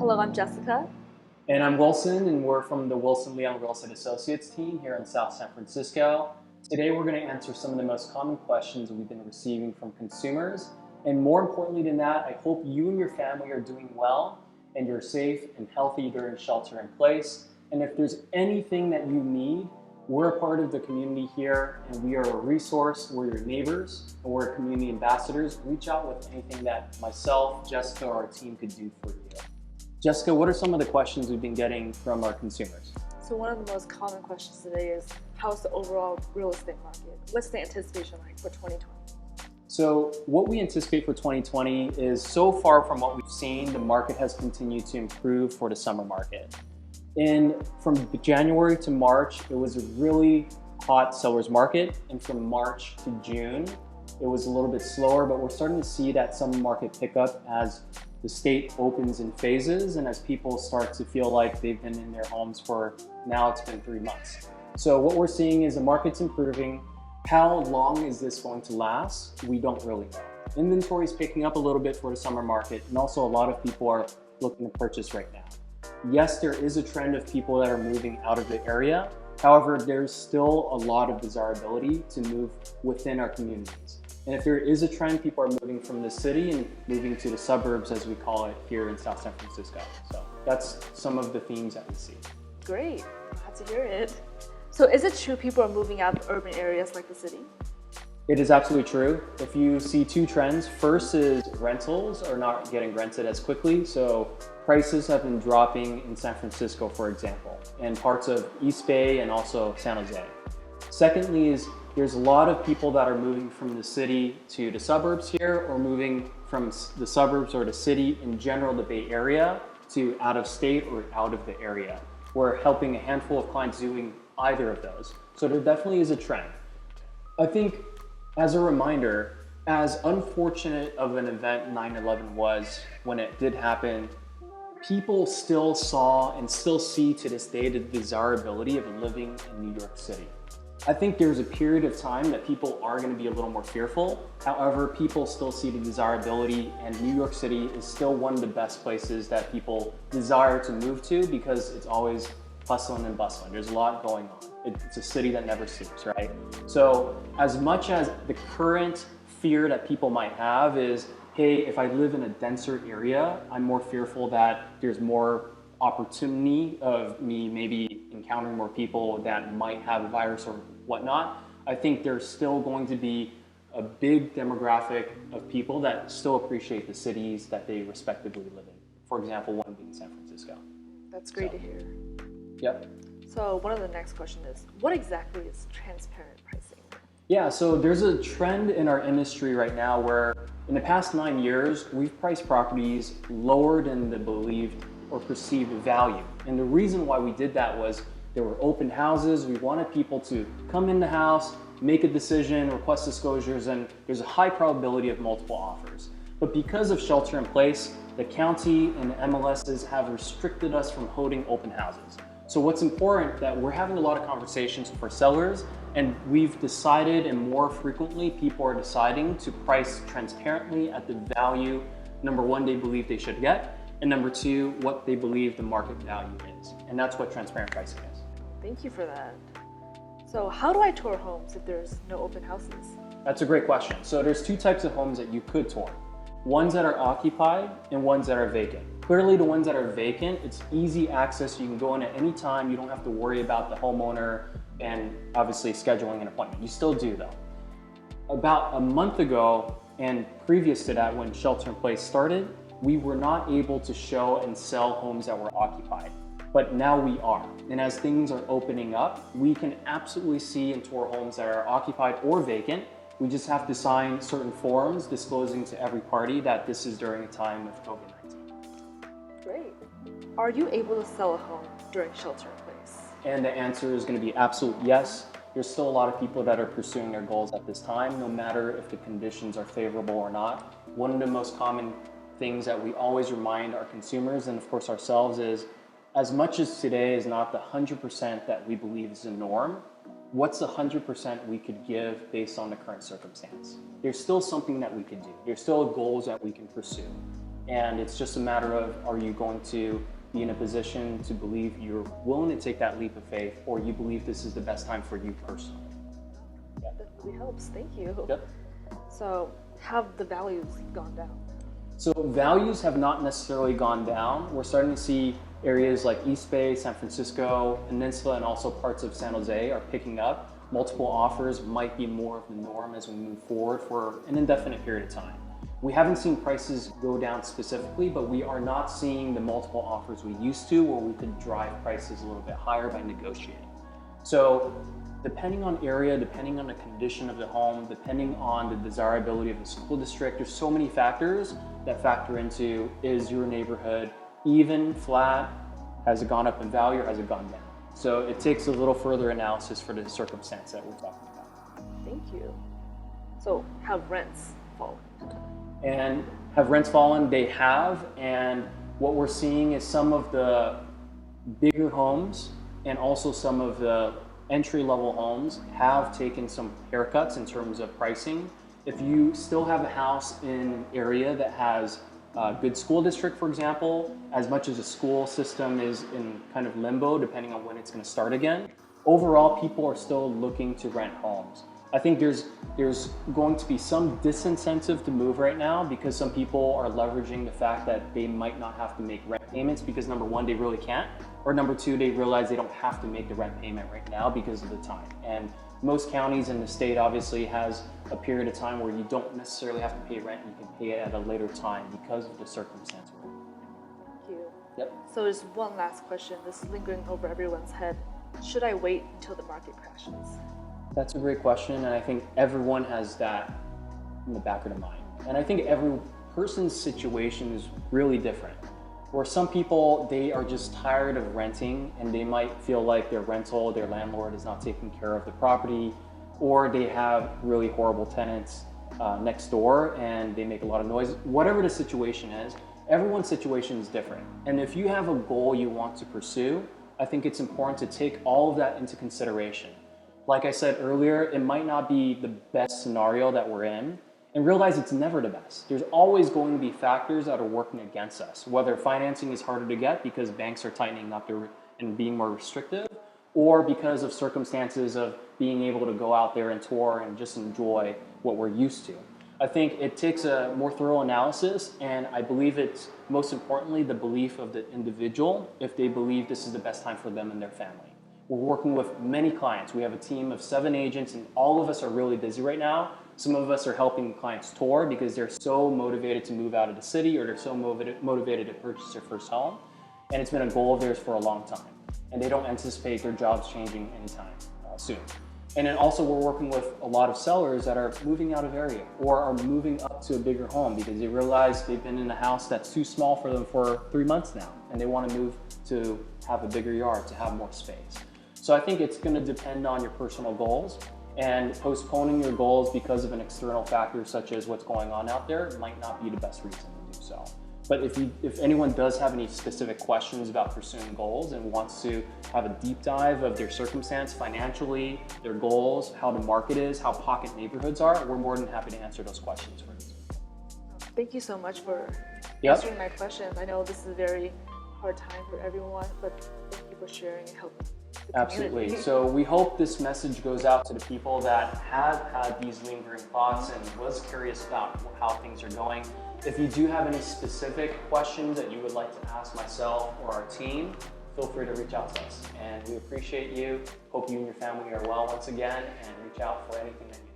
Hello, I'm Jessica. And I'm Wilson, and we're from the Leung Real Estate Associates team here in South San Francisco. Today we're going to answer some of the most common questions we've been receiving from consumers. And more importantly than that, I hope you and your family are doing well and you're safe and healthy during shelter in place. And if there's anything that you need, we're a part of the community here and we are a resource. We're your neighbors and we're community ambassadors. Reach out with anything that myself, Jessica, or our team could do for you. Jessica, what are some of the questions we've been getting from our consumers? So one of the most common questions today is, how's the overall real estate market? What's the anticipation like for 2020? So what we anticipate for 2020 is, so far from what we've seen, the market has continued to improve for the summer market. From January to March, it was a really hot seller's market. And from March to June, it was a little bit slower, but we're starting to see that summer market pick up as the state opens in phases and as people start to feel like they've been in their homes for, now it's been 3 months. So what we're seeing is the market's improving. How long is this going to last? We don't really know. Inventory is picking up a little bit for the summer market, and also a lot of people are looking to purchase right now. Yes, there is a trend of people that are moving out of the area. However, there's still a lot of desirability to move within our communities. And if there is a trend, people are moving from the city and moving to the suburbs, as we call it here in South San Francisco. So that's some of the themes that we see. Great, glad to hear it. So is it true people are moving out of urban areas like the city? It is absolutely true. If you see two trends, first is rentals are not getting rented as quickly. So prices have been dropping in San Francisco, for example, and parts of East Bay and also San Jose. Secondly is there's a lot of people that are moving from the city to the suburbs here, or moving from the suburbs or the city in general, the Bay Area, to out of state or out of the area. We're helping a handful of clients doing either of those. So there definitely is a trend. I think as a reminder, as unfortunate of an event 9/11 was when it did happen, people still saw and still see to this day the desirability of living in New York City. I think there's a period of time that people are going to be a little more fearful. However, people still see the desirability, and New York City is still one of the best places that people desire to move to because it's always hustling and bustling. There's a lot going on. It's a city that never sleeps, right? So as much as the current fear that people might have is, hey, if I live in a denser area, I'm more fearful that there's more opportunity of me maybe encountering more people that might have a virus or whatnot. I think there's still going to be a big demographic of people that still appreciate the cities that they respectively live in. For example, one being San Francisco. That's great to hear. Yep. So one of the next questions is, what exactly is transparent pricing? Yeah, so there's a trend in our industry right now where in the past 9 years, we've priced properties lower than the believed or perceived value. And the reason why we did that was there were open houses. We wanted people to come in the house, make a decision, request disclosures, and there's a high probability of multiple offers. But because of shelter in place, the county and the MLSs have restricted us from holding open houses. So what's important that we're having a lot of conversations for sellers, and we've decided, and more frequently people are deciding to price transparently at the value, number one, they believe they should get, and number two, what they believe the market value is. And that's what transparent pricing is. Thank you for that. So how do I tour homes if there's no open houses? That's a great question. So there's two types of homes that you could tour. Ones that are occupied and ones that are vacant. Clearly the ones that are vacant, it's easy access. You can go in at any time. You don't have to worry about the homeowner and obviously scheduling an appointment. You still do though. About a month ago and previous to that, when shelter in place started, we were not able to show and sell homes that were occupied, but now we are. And as things are opening up, we can absolutely see and tour homes that are occupied or vacant. We just have to sign certain forms disclosing to every party that this is during a time of COVID-19. Great. Are you able to sell a home during shelter in place? And the answer is going to be absolute yes. There's still a lot of people that are pursuing their goals at this time, no matter if the conditions are favorable or not. One of the most common things that we always remind our consumers and of course ourselves is, as much as today is not the 100% that we believe is the norm, what's the 100% we could give based on the current circumstance? There's still something that we could do. There's still goals that we can pursue. And it's just a matter of, are you going to be in a position to believe you're willing to take that leap of faith, or you believe this is the best time for you personally? That really helps. Thank you. Yep. So have the values gone down? So values have not necessarily gone down. We're starting to see areas like East Bay, San Francisco, Peninsula, and also parts of San Jose are picking up. Multiple offers might be more of the norm as we move forward for an indefinite period of time. We haven't seen prices go down specifically, but we are not seeing the multiple offers we used to, where we could drive prices a little bit higher by negotiating. So depending on area, depending on the condition of the home, depending on the desirability of the school district, there's so many factors that factor into, is your neighborhood even, flat, has it gone up in value, or has it gone down? So it takes a little further analysis for the circumstance that we're talking about. Thank you. So have rents fallen? And have rents fallen? They have, and what we're seeing is some of the bigger homes and also some of the entry-level homes have taken some haircuts in terms of pricing. If you still have a house in an area that has a good school district, for example, as much as the school system is in kind of limbo depending on when it's going to start again, overall people are still looking to rent homes. I think there's going to be some disincentive to move right now, because some people are leveraging the fact that they might not have to make rent payments because, number one, they really can't, or number two, they realize they don't have to make the rent payment right now because of the time. And most counties in the state obviously has a period of time where you don't necessarily have to pay rent. You can pay it at a later time because of the circumstance we're in. Thank you. Yep. So there's one last question that's lingering over everyone's head. Should I wait until the market crashes? That's a great question, and I think everyone has that in the back of their mind. And I think every person's situation is really different. Where some people, they are just tired of renting, and they might feel like their landlord is not taking care of the property, or they have really horrible tenants next door and they make a lot of noise. Whatever the situation is, everyone's situation is different. And if you have a goal you want to pursue, I think it's important to take all of that into consideration. Like I said earlier, it might not be the best scenario that we're in, and realize it's never the best. There's always going to be factors that are working against us, whether financing is harder to get because banks are tightening up and being more restrictive, or because of circumstances of being able to go out there and tour and just enjoy what we're used to. I think it takes a more thorough analysis, and I believe it's most importantly the belief of the individual, if they believe this is the best time for them and their family. We're working with many clients. We have a team of 7 agents, and all of us are really busy right now. Some of us are helping clients tour because they're so motivated to move out of the city, or they're so motivated to purchase their first home. And it's been a goal of theirs for a long time. And they don't anticipate their jobs changing anytime soon. And then also we're working with a lot of sellers that are moving out of area or are moving up to a bigger home because they realize they've been in a house that's too small for them for 3 months now, and they want to move to have a bigger yard, to have more space. So I think it's going to depend on your personal goals, and postponing your goals because of an external factor such as what's going on out there might not be the best reason to do so. But if anyone does have any specific questions about pursuing goals and wants to have a deep dive of their circumstance financially, their goals, how the market is, how pocket neighborhoods are, we're more than happy to answer those questions for you. Thank you so much for Yep. answering my questions. I know this is a very hard time for everyone, but thank you for sharing and helping the Absolutely. community. So we hope this message goes out to the people that have had these lingering thoughts and was curious about how things are going. If you do have any specific questions that you would like to ask myself or our team, feel free to reach out to us. And we appreciate you. Hope you and your family are well once again, and reach out for anything that you need.